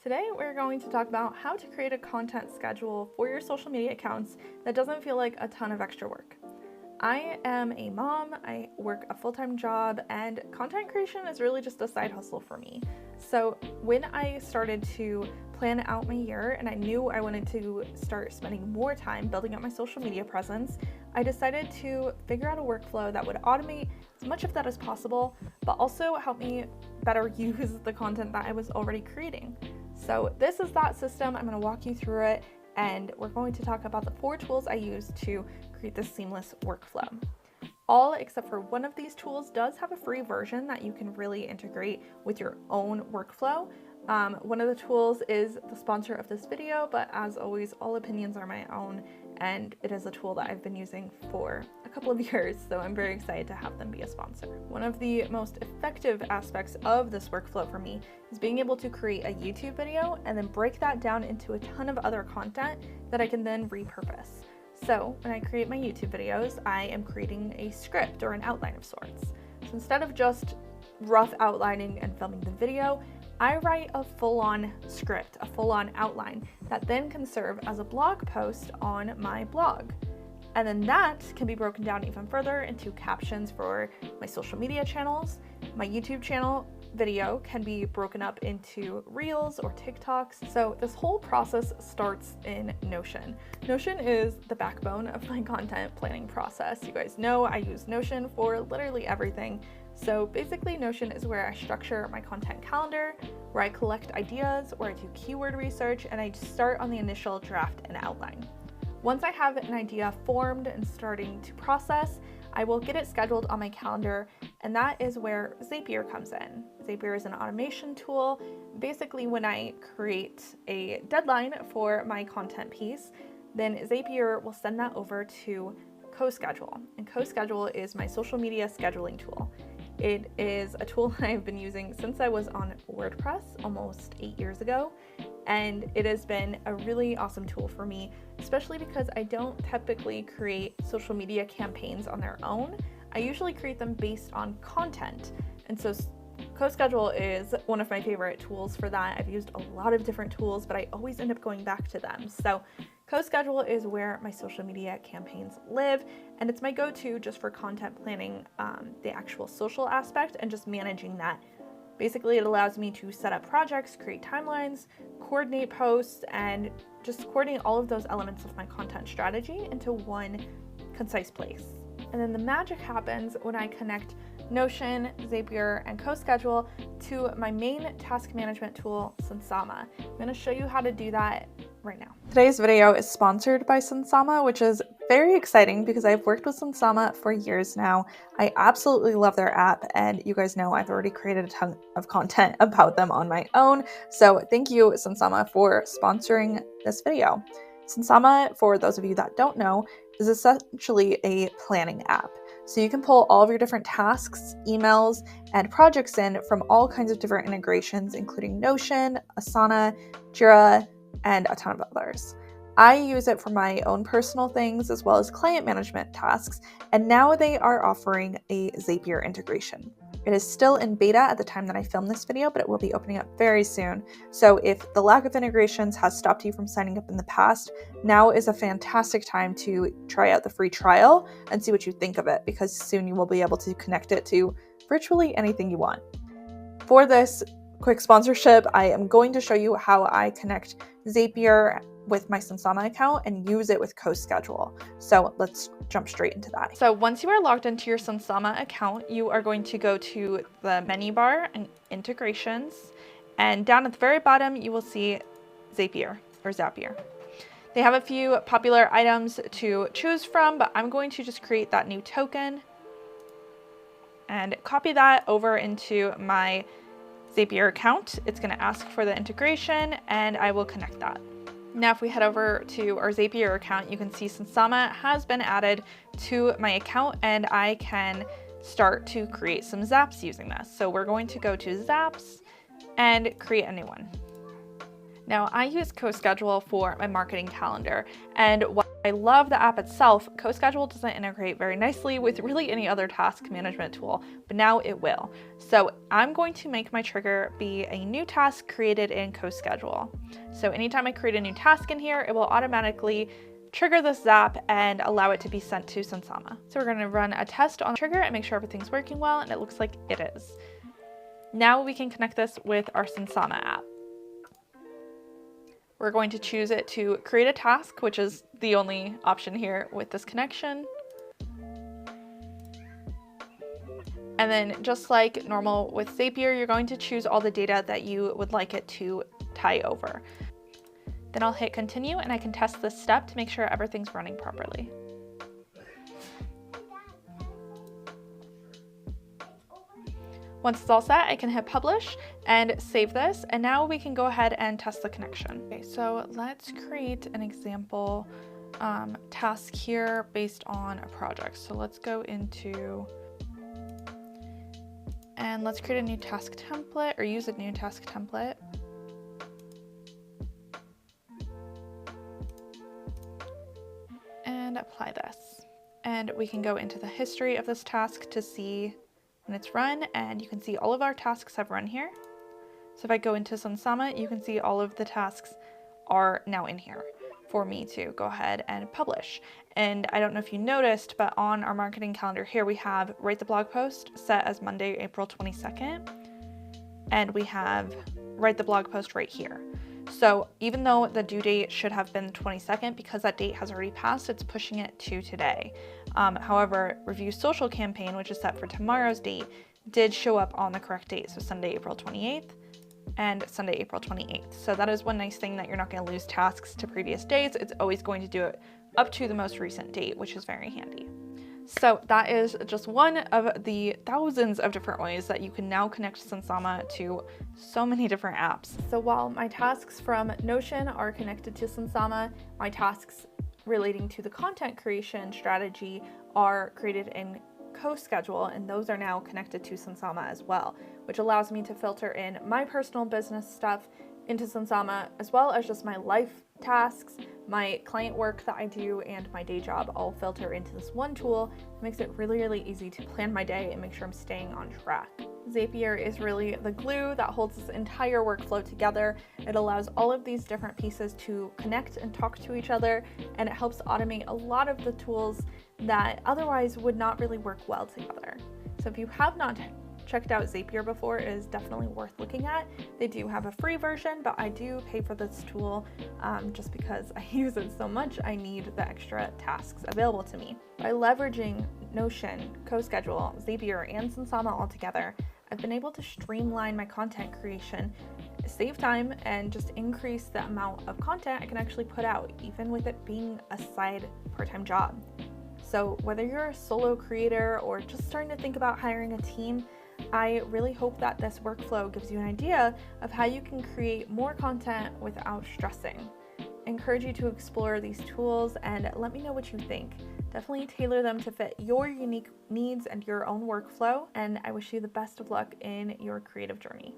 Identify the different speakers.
Speaker 1: Today we're going to talk about how to create a content schedule for your social media accounts that doesn't feel like a ton of extra work. I am a mom, I work a full-time job, and content creation is really just a side hustle for me. So when I started to plan out my year and I knew I wanted to start spending more time building up my social media presence, I decided to figure out a workflow that would automate as much of that as possible, but also help me better use the content that I was already creating. So this is that system. I'm going to walk you through it, and we're going to talk about the 4 tools I use to create this seamless workflow. All except for one of these tools does have a free version that you can really integrate with your own workflow. One of the tools is the sponsor of this video, but as always, all opinions are my own, and it is a tool that I've been using for a couple of years, so I'm very excited to have them be a sponsor. One of the most effective aspects of this workflow for me is being able to create a YouTube video and then break that down into a ton of other content that I can then repurpose. So when I create my YouTube videos, I am creating a script or an outline of sorts. So instead of just rough outlining and filming the video, I write a full-on script, a full-on outline that then can serve as a blog post on my blog. And then that can be broken down even further into captions for my social media channels. My YouTube channel video can be broken up into Reels or TikToks. So this whole process starts in Notion. Notion is the backbone of my content planning process. You guys know I use Notion for literally everything. So basically Notion is where I structure my content calendar, where I collect ideas, where I do keyword research, and I start on the initial draft and outline. Once I have an idea formed and starting to process, I will get it scheduled on my calendar, and that is where Zapier comes in. Zapier is an automation tool. Basically, when I create a deadline for my content piece, then Zapier will send that over to CoSchedule, and CoSchedule is my social media scheduling tool. It is a tool that I've been using since I was on WordPress almost 8 years ago, and it has been a really awesome tool for me, especially because I don't typically create social media campaigns on their own. I usually create them based on content, and so CoSchedule is one of my favorite tools for that. I've used a lot of different tools, but I always end up going back to them. So CoSchedule is where my social media campaigns live, and it's my go-to just for content planning, the actual social aspect and just managing that. Basically, it allows me to set up projects, create timelines, coordinate posts, and just coordinate all of those elements of my content strategy into one concise place. And then the magic happens when I connect Notion, Zapier, and CoSchedule to my main task management tool, Sunsama. I'm going to show you how to do that right now. Today's video is sponsored by Sunsama, which is very exciting because I've worked with Sunsama for years now. I absolutely love their app, and you guys know I've already created a ton of content about them on my own. So thank you, Sunsama, for sponsoring this video. Sunsama, for those of you that don't know, is essentially a planning app. So you can pull all of your different tasks, emails, and projects in from all kinds of different integrations, including Notion, Asana, Jira, and a ton of others. I use it for my own personal things as well as client management tasks, and now they are offering a Zapier integration. It is still in beta at the time that I filmed this video, but it will be opening up very soon. So if the lack of integrations has stopped you from signing up in the past, now is a fantastic time to try out the free trial and see what you think of it, because soon you will be able to connect it to virtually anything you want. For this quick sponsorship, I am going to show you how I connect Zapier with my Sunsama account and use it with CoSchedule. So let's jump straight into that. So once you are logged into your Sunsama account, you are going to go to the menu bar and integrations, and down at the very bottom, you will see Zapier or Zapier. They have a few popular items to choose from, but I'm going to just create that new token and copy that over into my Zapier account. It's going to ask for the integration, and I will connect that. Now, if we head over to our Zapier account, you can see Sunsama has been added to my account, and I can start to create some zaps using this. So we're going to go to zaps and create a new one. Now, I use CoSchedule for my marketing calendar, and what I love the app itself. CoSchedule doesn't integrate very nicely with really any other task management tool, but now it will. So I'm going to make my trigger be a new task created in CoSchedule. So anytime I create a new task in here, it will automatically trigger this Zap and allow it to be sent to Sunsama. So we're going to run a test on the trigger and make sure everything's working well, and it looks like it is. Now we can connect this with our Sunsama app. We're going to choose it to create a task, which is the only option here with this connection. And then just like normal with Zapier, you're going to choose all the data that you would like it to tie over. Then I'll hit continue and I can test this step to make sure everything's running properly. Once it's all set, I can hit publish and save this, and now we can go ahead and test the connection. Okay, so let's create an example task here based on a project. So let's go into, and let's create a new task template or use a new task template. And apply this. And we can go into the history of this task to see when it's run, and you can see all of our tasks have run here. So if I go into Sunsama, you can see all of the tasks are now in here for me to go ahead and publish. And I don't know if you noticed, but on our marketing calendar here, we have write the blog post set as Monday, April 22nd. And we have write the blog post right here. So even though the due date should have been the 22nd, because that date has already passed, it's pushing it to today. However, review social campaign, which is set for tomorrow's date, did show up on the correct date. So Sunday, April 28th and Sunday, April 28th. So that is one nice thing, that you're not going to lose tasks to previous dates. It's always going to do it up to the most recent date, which is very handy. So that is just one of the thousands of different ways that you can now connect Sunsama to so many different apps. So while my tasks from Notion are connected to Sunsama, my tasks relating to the content creation strategy are created in CoSchedule, and those are now connected to Sunsama as well, which allows me to filter in my personal business stuff into Sunsama, as well as just my life tasks, my client work that I do, and my day job all filter into this one tool. It makes it really, really easy to plan my day and make sure I'm staying on track. Zapier is really the glue that holds this entire workflow together. It allows all of these different pieces to connect and talk to each other, and it helps automate a lot of the tools that otherwise would not really work well together. So if you have not checked out Zapier before, it is definitely worth looking at. They do have a free version, but I do pay for this tool just because I use it so much. I need the extra tasks available to me. By leveraging Notion, CoSchedule, Zapier, and Sunsama all together, I've been able to streamline my content creation, save time, and just increase the amount of content I can actually put out, even with it being a side part-time job. So whether you're a solo creator or just starting to think about hiring a team, I really hope that this workflow gives you an idea of how you can create more content without stressing. I encourage you to explore these tools and let me know what you think. Definitely tailor them to fit your unique needs and your own workflow, and I wish you the best of luck in your creative journey.